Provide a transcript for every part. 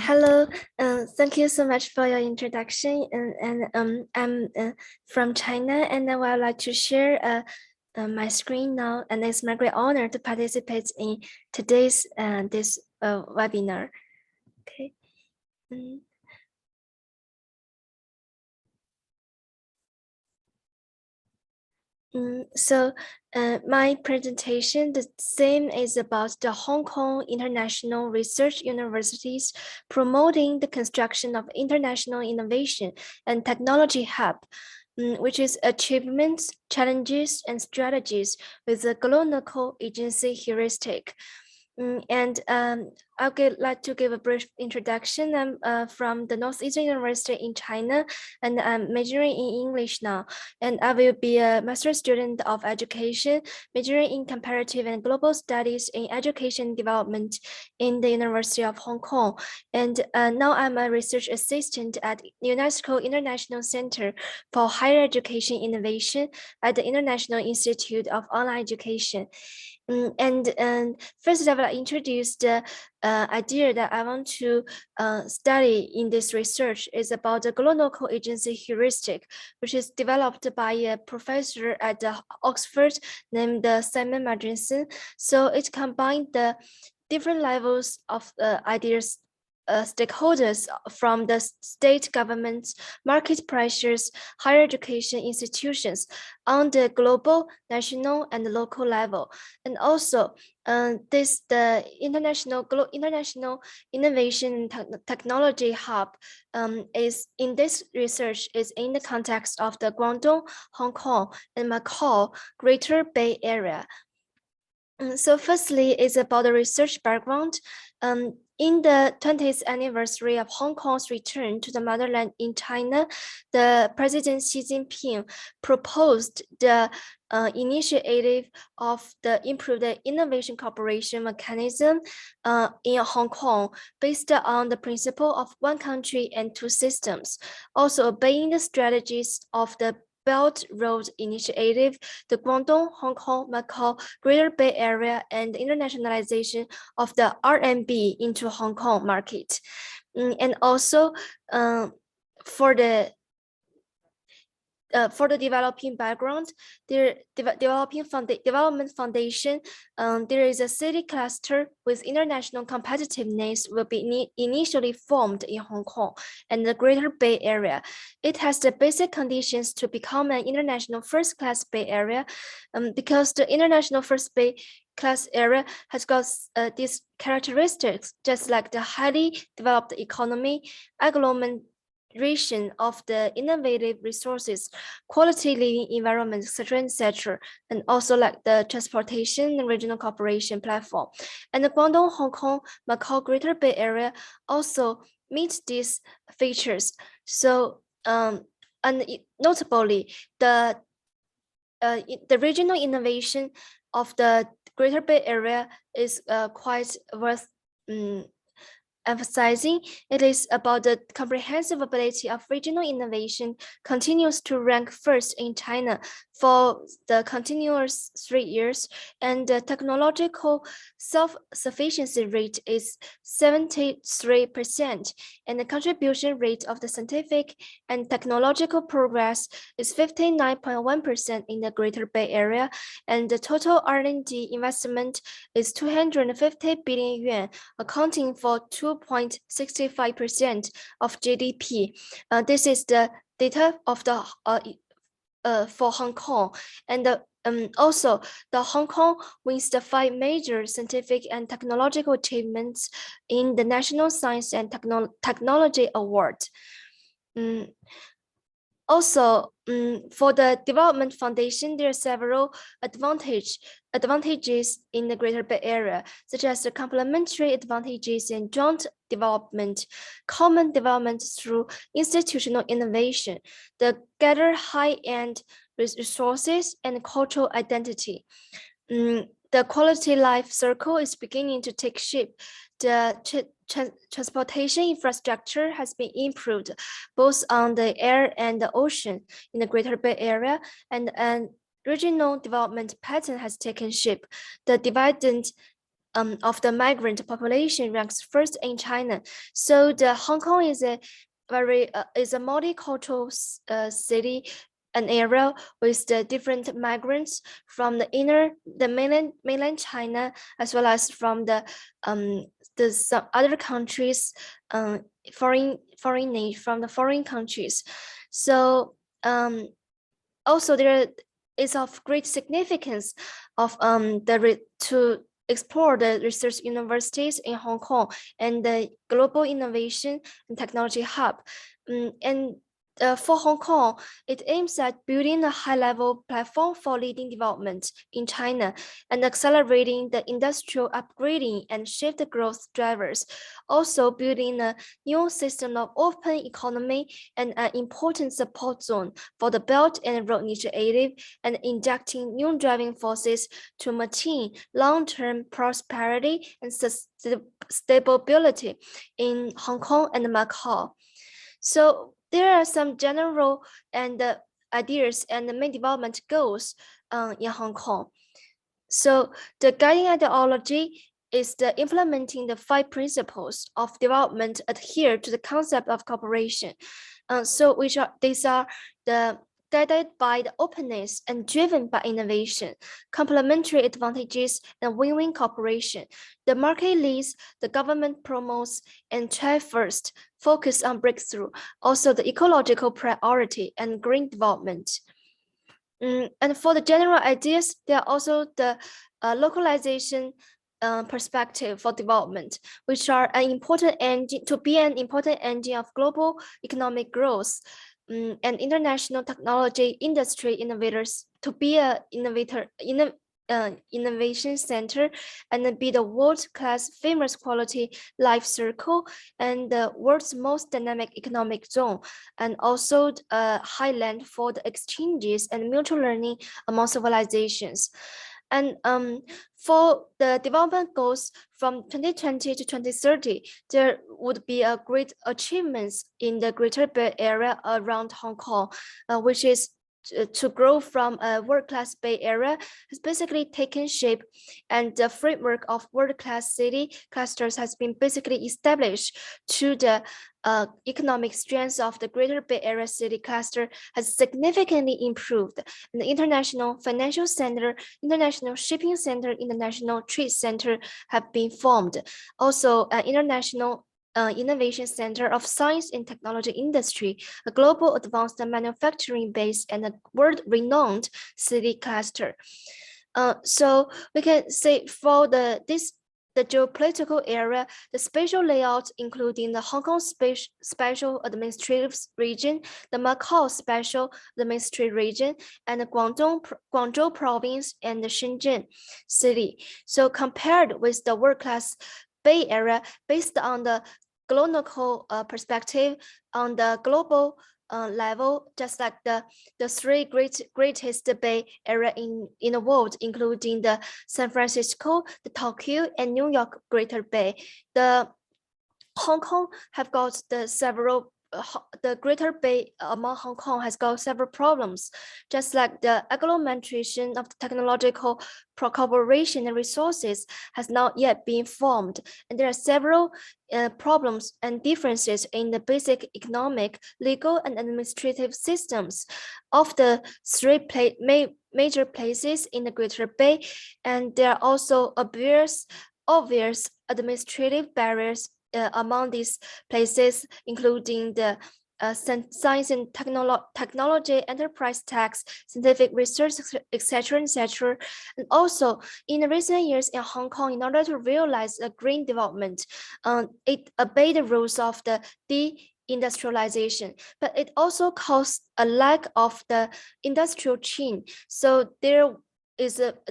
Hello, thank you so much for your introduction. I'm from China, and I would like to share my screen now. And it's my great honor to participate in today's this webinar. Okay. My presentation, the theme is about the Hong Kong International Research Universities promoting the construction of international innovation and technology hub, which is achievements, challenges, and strategies with the GLONACAL agency heuristic. I would like to give a brief introduction. I'm from the Northeastern University in China, and I'm majoring in English now. And I will be a master's student of education, majoring in comparative and global studies in education development in the University of Hong Kong. And now I'm a research assistant at UNESCO International Center for Higher Education Innovation at the International Institute of Online Education. First, I will introduce the idea that I want to study in this research is about the GLONACAL agency heuristic, which is developed by a professor at Oxford named Simon Marginson. So it combined the different levels of ideas stakeholders from the state governments, market pressures, higher education institutions on the global, national, and local level. And also, the international innovation technology hub is in this research is in the context of the Guangdong, Hong Kong, and Macau Greater Bay Area. So firstly, it's about the research background. In the 20th anniversary of Hong Kong's return to the motherland in China, the President Xi Jinping proposed the initiative of the improved innovation cooperation mechanism in Hong Kong based on the principle of one country and two systems, also obeying the strategies of the Belt Road Initiative, the Guangdong, Hong Kong, Macau, Greater Bay Area, and internationalization of the RMB into Hong Kong market. And also for the developing background, development foundation, there is a city cluster with international competitiveness will be initially formed in Hong Kong and the Greater Bay Area. It has the basic conditions to become an international first-class Bay Area, because the international first Bay class area has got these characteristics, just like the highly developed economy, agglomeration of the innovative resources, quality living environment, etc., and also like the transportation and regional cooperation platform. And the Guangdong, Hong Kong, Macau, Greater Bay Area also meet these features. So, and notably, the regional innovation of the Greater Bay Area is quite worth emphasizing. It is about the comprehensive ability of regional innovation continues to rank first in China for the continuous 3 years, and the technological self-sufficiency rate is 73%, and the contribution rate of the scientific and technological progress is 59.1% in the Greater Bay Area, and the total R&D investment is 250 billion yuan, accounting for 2.65% of GDP. This is the data of the for Hong Kong, and also the Hong Kong wins the 5 major scientific and technological achievements in the National Science and Technology Award. Also, for the development foundation, there are several advantages in the Greater Bay Area, such as the complementary advantages in joint development, common development through institutional innovation, the gather high-end resources and cultural identity. The quality life circle is beginning to take shape. The transportation infrastructure has been improved both on the air and the ocean in the Greater Bay Area, and regional development pattern has taken shape. The dividend of the migrant population ranks first in China. So the Hong Kong is a multicultural city, an area with the different migrants from the mainland China, as well as from some other countries, from the foreign countries. So also there is of great significance of to explore the research universities in Hong Kong and the global innovation and technology hub. For Hong Kong, it aims at building a high-level platform for leading development in China and accelerating the industrial upgrading and shift growth drivers. Also building a new system of open economy and an important support zone for the Belt and Road Initiative, and injecting new driving forces to maintain long-term prosperity and stability in Hong Kong and Macau. So there are some general and ideas and the main development goals in Hong Kong. So the guiding ideology is the implementing the 5 principles of development adhere to the concept of cooperation. These are the guided by the openness and driven by innovation, complementary advantages, and win-win cooperation. The market leads, the government promotes, and try first, focus on breakthrough, also the ecological priority and green development. And for the general ideas, there are also the localization perspective for development, which are an important engine of global economic growth, and international technology industry innovators to be a innovation center and be the world-class famous quality life circle and the world's most dynamic economic zone, and also a highland for the exchanges and mutual learning among civilizations. And for the development goals from 2020 to 2030, there would be a great achievements in the Greater Bay Area around Hong Kong, which is to grow from a world-class Bay Area has basically taken shape, and the framework of world-class city clusters has been basically established to the economic strength of the Greater Bay Area city cluster has significantly improved. And the international financial center, international shipping center, international trade center have been formed. Also, an international innovation center of science and technology industry, a global advanced manufacturing base, and a world-renowned city cluster. So we can say for the geopolitical area, the spatial layout, including the Hong Kong special administrative region, the Macau special administrative region, and the Guangzhou province and the Shenzhen city. So compared with the world-class Bay Area, based on the GLONACAL perspective on the global level, just like the 3 greatest Bay Area in the world, including the San Francisco, the Tokyo, and New York Greater Bay. The Hong Kong have got the Greater Bay among Hong Kong has got several problems, just like the agglomeration of the technological cooperation and resources has not yet been formed. And there are several problems and differences in the basic economic, legal, and administrative systems of the 3 major places in the Greater Bay. And there are also obvious administrative barriers among these places, including the science and technology, enterprise tax, scientific research, etc., etc. And also, in recent years in Hong Kong, in order to realize a green development, it obeyed the rules of the industrialization, but it also caused a lack of the industrial chain. So there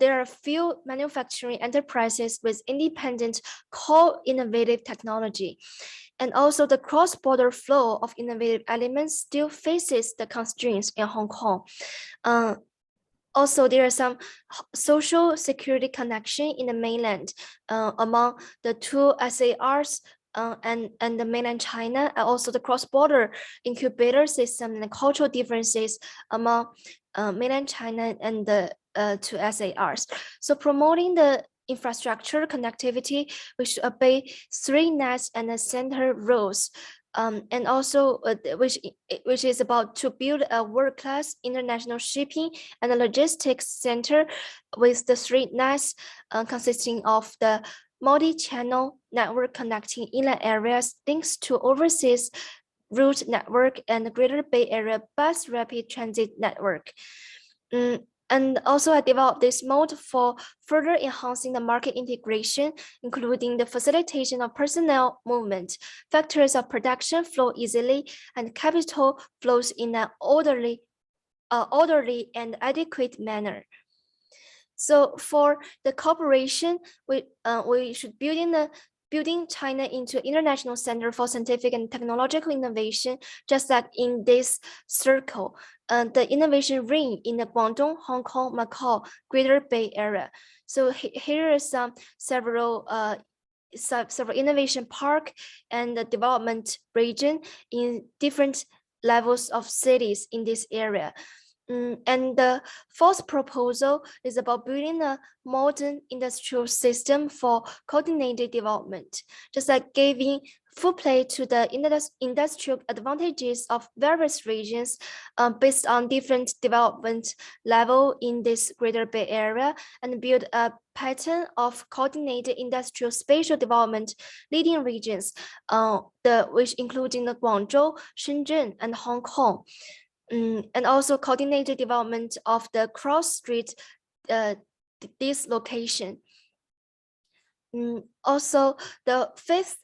are few manufacturing enterprises with independent core innovative technology. And also the cross-border flow of innovative elements still faces the constraints in Hong Kong. Also, there are some social security connection in the mainland among the 2 SARs and the mainland China, and also the cross-border incubator system and the cultural differences among mainland China and the 2 SARs. So promoting the infrastructure connectivity, we should obey 3 nets and the center rules. And also which is about to build a world-class international shipping and logistics center with the 3 nets consisting of the multi-channel network connecting inland areas, links to overseas route network, and the Greater Bay Area bus rapid transit network. And also I developed this mode for further enhancing the market integration, including the facilitation of personnel movement, factors of production flow easily, and capital flows in an orderly and adequate manner. So for the cooperation, we should building China into international center for scientific and technological innovation, just like in this circle, the innovation ring in the Guangdong, Hong Kong, Macau, Greater Bay Area. So here are some several innovation park and the development region in different levels of cities in this area. And the fourth proposal is about building a modern industrial system for coordinated development, just like giving full play to the industrial advantages of various regions based on different development level in this Greater Bay Area, and build a pattern of coordinated industrial spatial development leading regions, which including the Guangzhou, Shenzhen, and Hong Kong. And also coordinated development of the cross street this location. Also, the fifth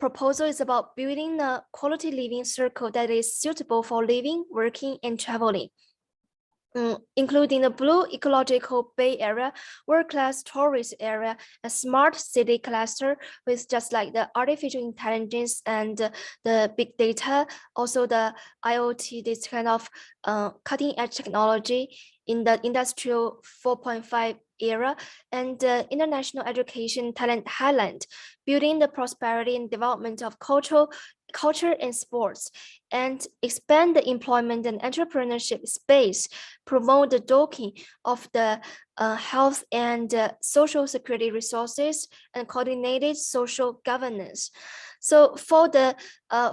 proposal is about building a quality living circle that is suitable for living, working, and traveling. Including the Blue Ecological Bay Area, world-class tourist area, a smart city cluster with just like the artificial intelligence and the big data, also the IoT, this kind of cutting-edge technology in the industrial 4.5 era, and international education talent highland, building the prosperity and development of culture and sports, and expand the employment and entrepreneurship space, promote the docking of the health and social security resources, and coordinated social governance. So for the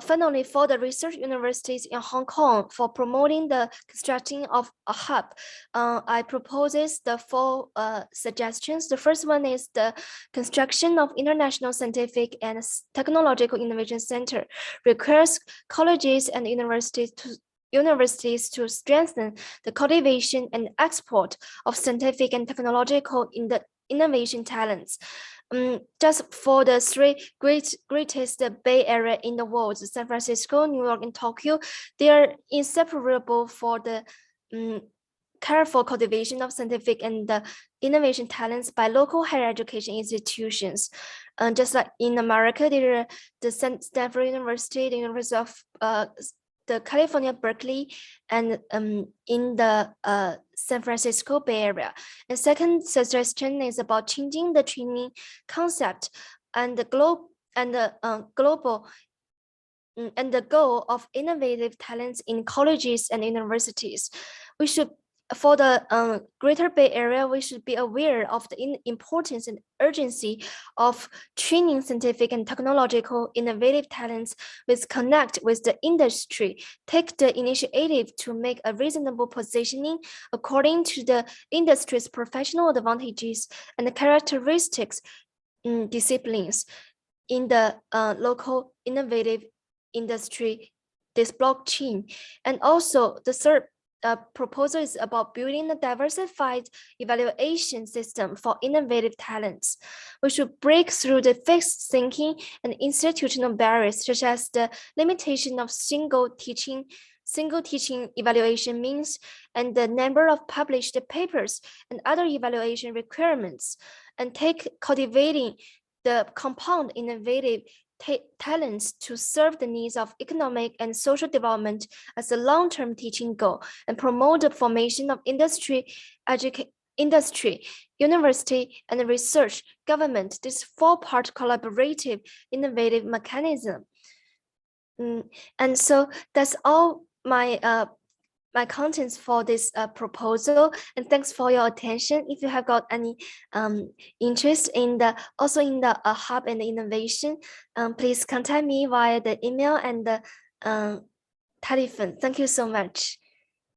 finally, for the research universities in Hong Kong, for promoting the constructing of a hub, I proposes the 4 suggestions. The first one is the construction of international scientific and technological innovation center, requires colleges and universities to strengthen the cultivation and export of scientific and technological innovation talents. Just for the 3 greatest Bay Area in the world, San Francisco, New York, and Tokyo, they are inseparable for the careful cultivation of scientific and innovation talents by local higher education institutions. Just like in America, there are the Stanford University, the University of the California, Berkeley, and in the San Francisco Bay Area. And second suggestion is about changing the training concept and the global and the goal of innovative talents in colleges and universities. We should, for the Greater Bay Area, we should be aware of the importance and urgency of training scientific and technological innovative talents with connect with the industry, take the initiative to make a reasonable positioning according to the industry's professional advantages and the characteristics disciplines in the local innovative industry, this blockchain. And also the third proposal is about building a diversified evaluation system for innovative talents. We should break through the fixed thinking and institutional barriers, such as the limitation of single teaching evaluation means and the number of published papers and other evaluation requirements, and take cultivating the compound innovative talents to serve the needs of economic and social development as a long-term teaching goal, and promote the formation of industry, university, and research, government, this 4-part collaborative innovative mechanism. And so that's all my my contents for this proposal, and thanks for your attention. If you have got any interest in the hub and the innovation, please contact me via the email and the telephone. Thank you so much.